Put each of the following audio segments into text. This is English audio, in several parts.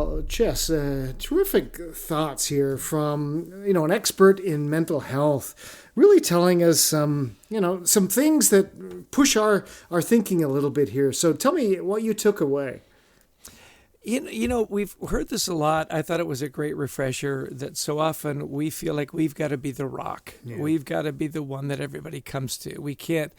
Well, Chess, terrific thoughts here from, an expert in mental health, really telling us some things that push our thinking a little bit here. So tell me what you took away. We've heard this a lot. I thought it was a great refresher that so often we feel like we've got to be the rock. Yeah. We've got to be the one that everybody comes to. We can't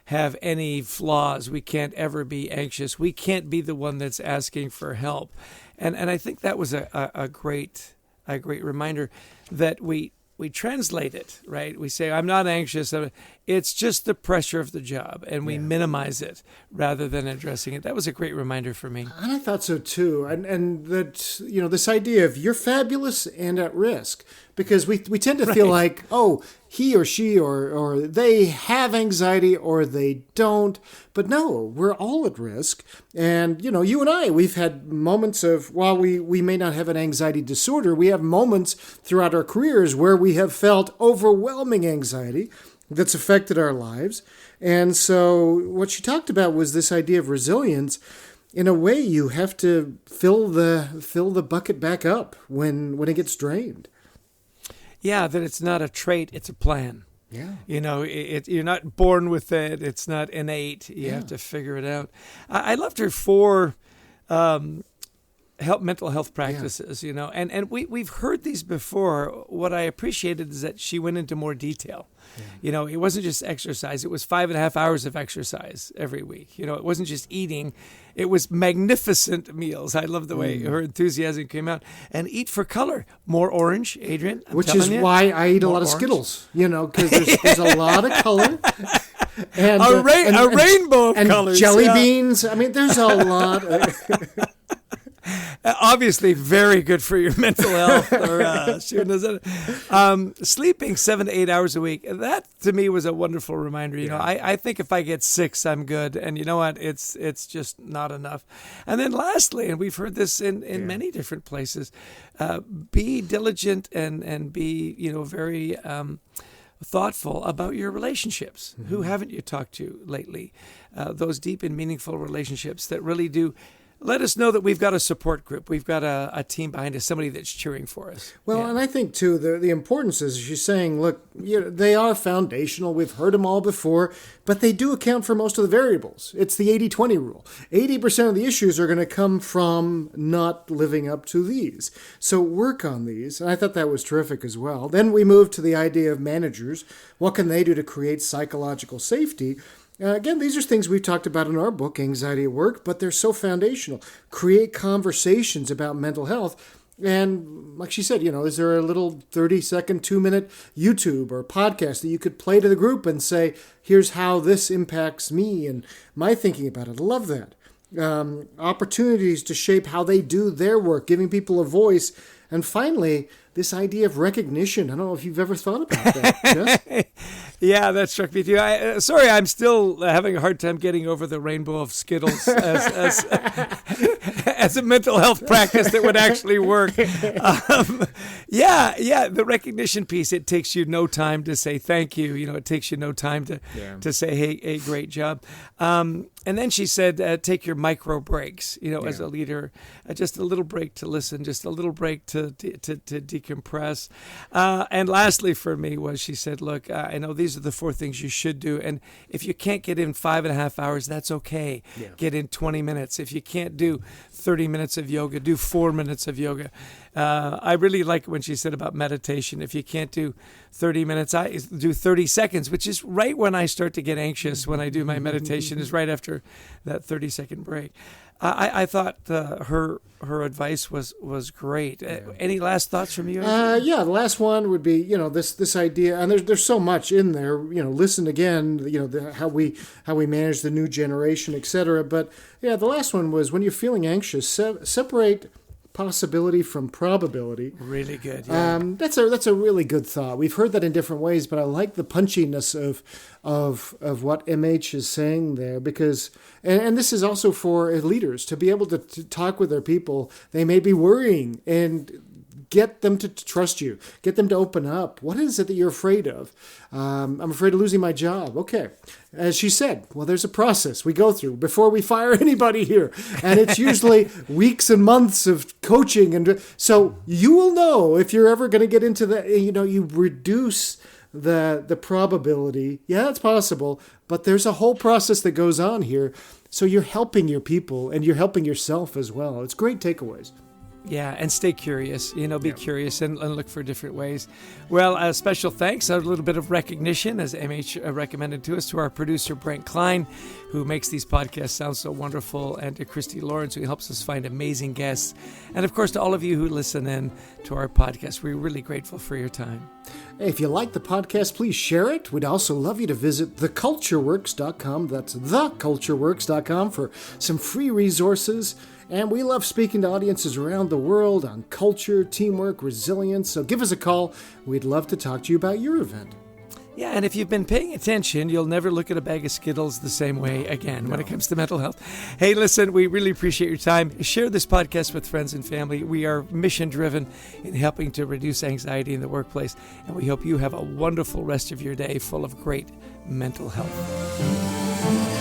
have any flaws. We can't ever be anxious. We can't be the one that's asking for help. And I think that was a great reminder that we translate it, right? We say, I'm not anxious. It's just the pressure of the job, and we minimize it rather than addressing it. That was a great reminder for me. And I thought so too. And that, this idea of you're fabulous and at risk, because we tend to feel like, oh, he or she or they have anxiety or they don't. But no, we're all at risk. And, you and I, we've had moments of, while we may not have an anxiety disorder, we have moments throughout our careers where we have felt overwhelming anxiety that's affected our lives. And so what she talked about was this idea of resilience. In a way, you have to fill the bucket back up when it gets drained. Yeah, that it's not a trait, it's a plan. Yeah. You're not born with it. It's not innate. You have to figure it out. I loved her 4 mental health practices, and we've heard these before. What I appreciated is that she went into more detail. Yeah. It wasn't just exercise. It was 5.5 hours of exercise every week. It wasn't just eating. It was magnificent meals. I love the way her enthusiasm came out. And eat for color. More orange, Adrian. Which is why I eat a lot of Skittles, because there's a lot of color. And a rainbow of colors. And jelly beans. I mean, there's a lot. Obviously, very good for your mental health. Sleeping 7 to 8 hours a week. That to me was a wonderful reminder. I think if I get 6, I'm good. And you know what? It's just not enough. And then lastly, and we've heard this in many different places, be diligent and be very thoughtful about your relationships. Mm-hmm. Who haven't you talked to lately? Those deep and meaningful relationships that really do let us know that we've got a support group. We've got a team behind us, somebody that's cheering for us. Well, and I think, too, the importance is she's saying, look, they are foundational. We've heard them all before, but they do account for most of the variables. It's the 80-20 rule. 80% of the issues are going to come from not living up to these. So work on these. And I thought that was terrific as well. Then we moved to the idea of managers. What can they do to create psychological safety? Again, these are things we've talked about in our book, Anxiety at Work, but they're so foundational. Create conversations about mental health. And like she said, is there a little 30-second, 2-minute YouTube or podcast that you could play to the group and say, here's how this impacts me and my thinking about it. I love that. Opportunities to shape how they do their work, giving people a voice. And finally, this idea of recognition. I don't know if you've ever thought about that, Jess? Yeah, that struck me too. Sorry, I'm still having a hard time getting over the rainbow of Skittles as a mental health practice that would actually work. The recognition piece, it takes you no time to say thank you. It takes you no time to say, hey, great job. And then she said, take your micro breaks, as a leader, just a little break to listen, just a little break to decompress. And lastly for me was she said, look, I know these are the 4 things you should do. And if you can't get in 5.5 hours, that's okay. Yeah. Get in 20 minutes. If you can't do 30 minutes of yoga, do 4 minutes of yoga. I really like when she said about meditation. If you can't do 30 minutes, I do 30 seconds, which is right when I start to get anxious when I do my meditation, is right after that 30-second break. I thought her advice was great. Any last thoughts from you? The last one would be this idea, and there's so much in there. Listen again. How we manage the new generation, etc. But the last one was when you're feeling anxious, separate possibility from probability. Really good. Yeah. That's a really good thought. We've heard that in different ways, but I like the punchiness of what MH is saying there, because and this is also for leaders to be able to talk with their people. They may be worrying and Get them to trust you. Get them to open up. What is it that you're afraid of? I'm afraid of losing my job. Okay. As she said, well, there's a process we go through before we fire anybody here. And it's usually weeks and months of coaching. And so you will know if you're ever going to get into that, you reduce the probability. Yeah, it's possible, but there's a whole process that goes on here. So you're helping your people and you're helping yourself as well. It's great takeaways. Yeah, and stay curious, be curious and look for different ways. Well, a special thanks, a little bit of recognition, as MH recommended to us, to our producer, Brent Klein, who makes these podcasts sound so wonderful, and to Christy Lawrence, who helps us find amazing guests. And, of course, to all of you who listen in to our podcast. We're really grateful for your time. If you like the podcast, please share it. We'd also love you to visit thecultureworks.com. That's thecultureworks.com for some free resources. And we love speaking to audiences around the world on culture, teamwork, resilience. So give us a call. We'd love to talk to you about your event. Yeah, and if you've been paying attention, you'll never look at a bag of Skittles the same way again when it comes to mental health. Hey, listen, we really appreciate your time. Share this podcast with friends and family. We are mission-driven in helping to reduce anxiety in the workplace, and we hope you have a wonderful rest of your day full of great mental health.